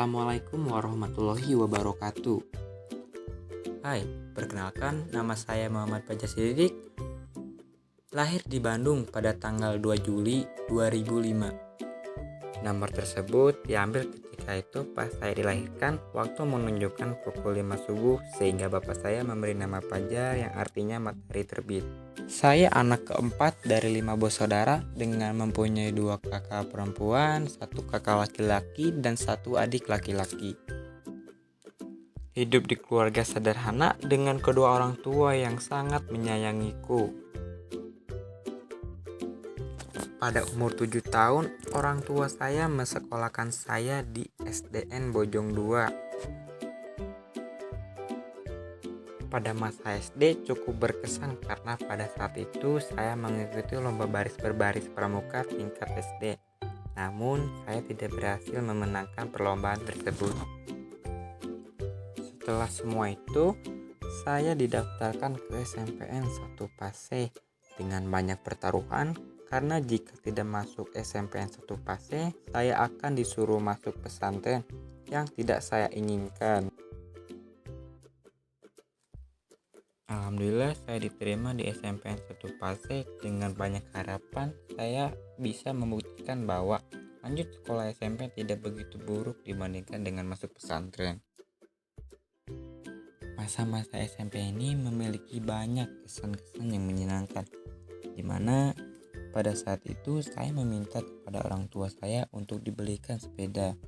Assalamualaikum warahmatullahi wabarakatuh. Hai, perkenalkan nama saya Muhammad Fajar Sidik. Lahir di Bandung pada tanggal 2 Juli 2005. Nomor tersebut diambil ketika itu pas saya dilahirkan waktu menunjukkan pukul 5 subuh sehingga bapak saya memberi nama Fajar yang artinya matahari terbit. Saya anak keempat dari 5 bersaudara dengan mempunyai 2 kakak perempuan, 1 kakak laki-laki dan 1 adik laki-laki. Hidup di keluarga sederhana dengan kedua orang tua yang sangat menyayangiku. Pada umur 7 tahun, orang tua saya mensekolahkan saya di SDN Bojong 2. Pada masa SD cukup berkesan karena pada saat itu saya mengikuti lomba baris berbaris pramuka tingkat SD. Namun, saya tidak berhasil memenangkan perlombaan tersebut. Setelah semua itu, saya didaftarkan ke SMPN 1 Paseh dengan banyak pertaruhan karena jika tidak masuk SMPN 1 Paseh, saya akan disuruh masuk pesantren yang tidak saya inginkan. Alhamdulillah saya diterima di SMPN 1 Paseh dengan banyak harapan saya bisa membuktikan bahwa lanjut sekolah SMP tidak begitu buruk dibandingkan dengan masuk pesantren. Masa-masa SMP ini memiliki banyak kesan-kesan yang menyenangkan, di mana pada saat itu saya meminta kepada orang tua saya untuk dibelikan sepeda.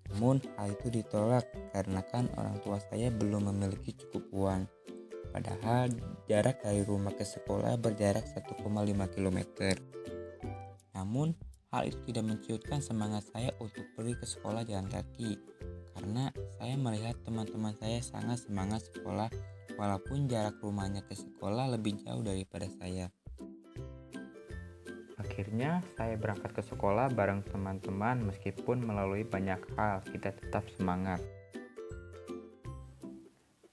Namun hal itu ditolak karena kan orang tua saya belum memiliki cukup uang. Padahal jarak dari rumah ke sekolah berjarak 1,5 km. Namun hal itu tidak menciutkan semangat saya untuk pergi ke sekolah jalan kaki. Karena saya melihat teman-teman saya sangat semangat sekolah walaupun jarak rumahnya ke sekolah lebih jauh daripada saya. Akhirnya saya berangkat ke sekolah bareng teman-teman meskipun melalui banyak hal kita tetap semangat.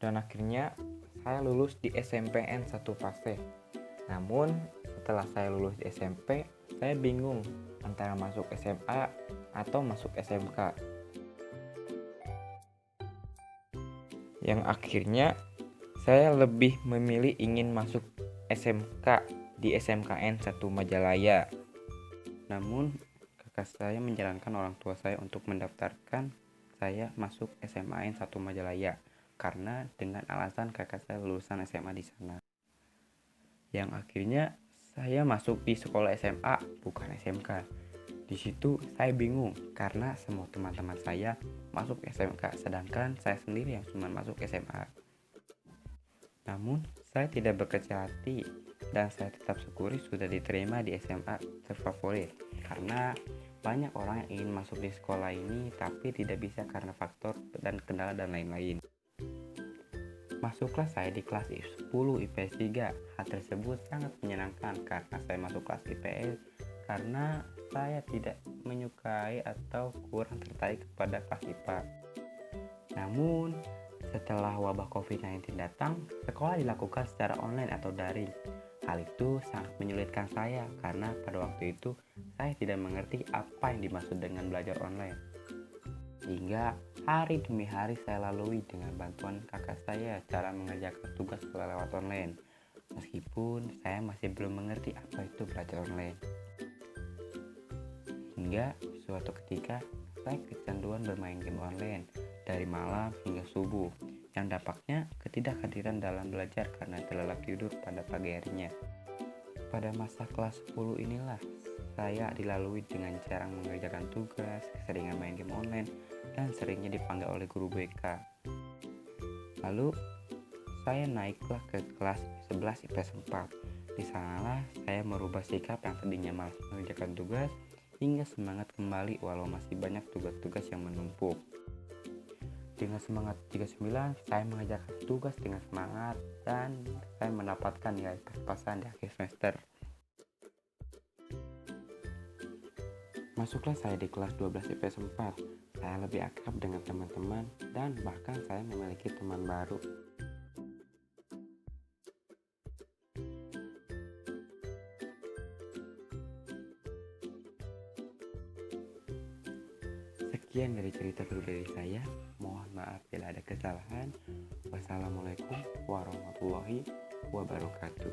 Dan akhirnya saya lulus di SMPN 1 Paseh. Namun setelah saya lulus di SMP, saya bingung antara masuk SMA atau masuk SMK. Yang akhirnya saya lebih memilih ingin masuk SMK di SMKN 1 Majalaya. Namun kakak saya menyarankan orang tua saya untuk mendaftarkan saya masuk SMAN 1 Majalaya karena dengan alasan kakak saya lulusan SMA di sana. Yang akhirnya saya masuk di sekolah SMA bukan SMK. Di situ saya bingung karena semua teman-teman saya masuk SMK sedangkan saya sendiri yang cuma masuk SMA. Namun saya tidak berkecil hati dan saya tetap syukuri sudah diterima di SMA terfavorit karena banyak orang yang ingin masuk di sekolah ini tapi tidak bisa karena faktor dan kendala dan lain-lain. Masuklah saya di kelas 10 IPS 3. Hal tersebut sangat menyenangkan karena saya masuk kelas IPS karena saya tidak menyukai atau kurang tertarik kepada kelas IPA. Namun, setelah wabah COVID-19 datang, sekolah dilakukan secara online atau daring. Hal itu sangat menyulitkan saya karena pada waktu itu saya tidak mengerti apa yang dimaksud dengan belajar online. Hingga hari demi hari saya lalui dengan bantuan kakak saya cara mengerjakan tugas lewat online. Meskipun saya masih belum mengerti apa itu belajar online. Hingga suatu ketika saya kecanduan bermain game online dari malam hingga subuh yang dampaknya ketidakhadiran dalam belajar karena terlelap tidur pada pagi harinya. Pada masa kelas 10 inilah saya dilalui dengan jarang mengerjakan tugas, keseringan main game online, dan seringnya dipanggil oleh guru BK. Lalu saya naiklah ke kelas 11 IPS 4. Di sanalah saya merubah sikap yang tadinya malas mengerjakan tugas hingga semangat kembali walau masih banyak tugas-tugas yang menumpuk. Dengan semangat 39, saya mengerjakan tugas dengan semangat dan saya mendapatkan nilai pas-pasan di akhir semester. Masuklah saya di kelas 12 IPS 4. Saya lebih akrab dengan teman-teman dan bahkan saya memiliki teman baru. Sekian dari cerita pribadi saya. Mohon maaf bila ada kesalahan. Wassalamualaikum warahmatullahi wabarakatuh.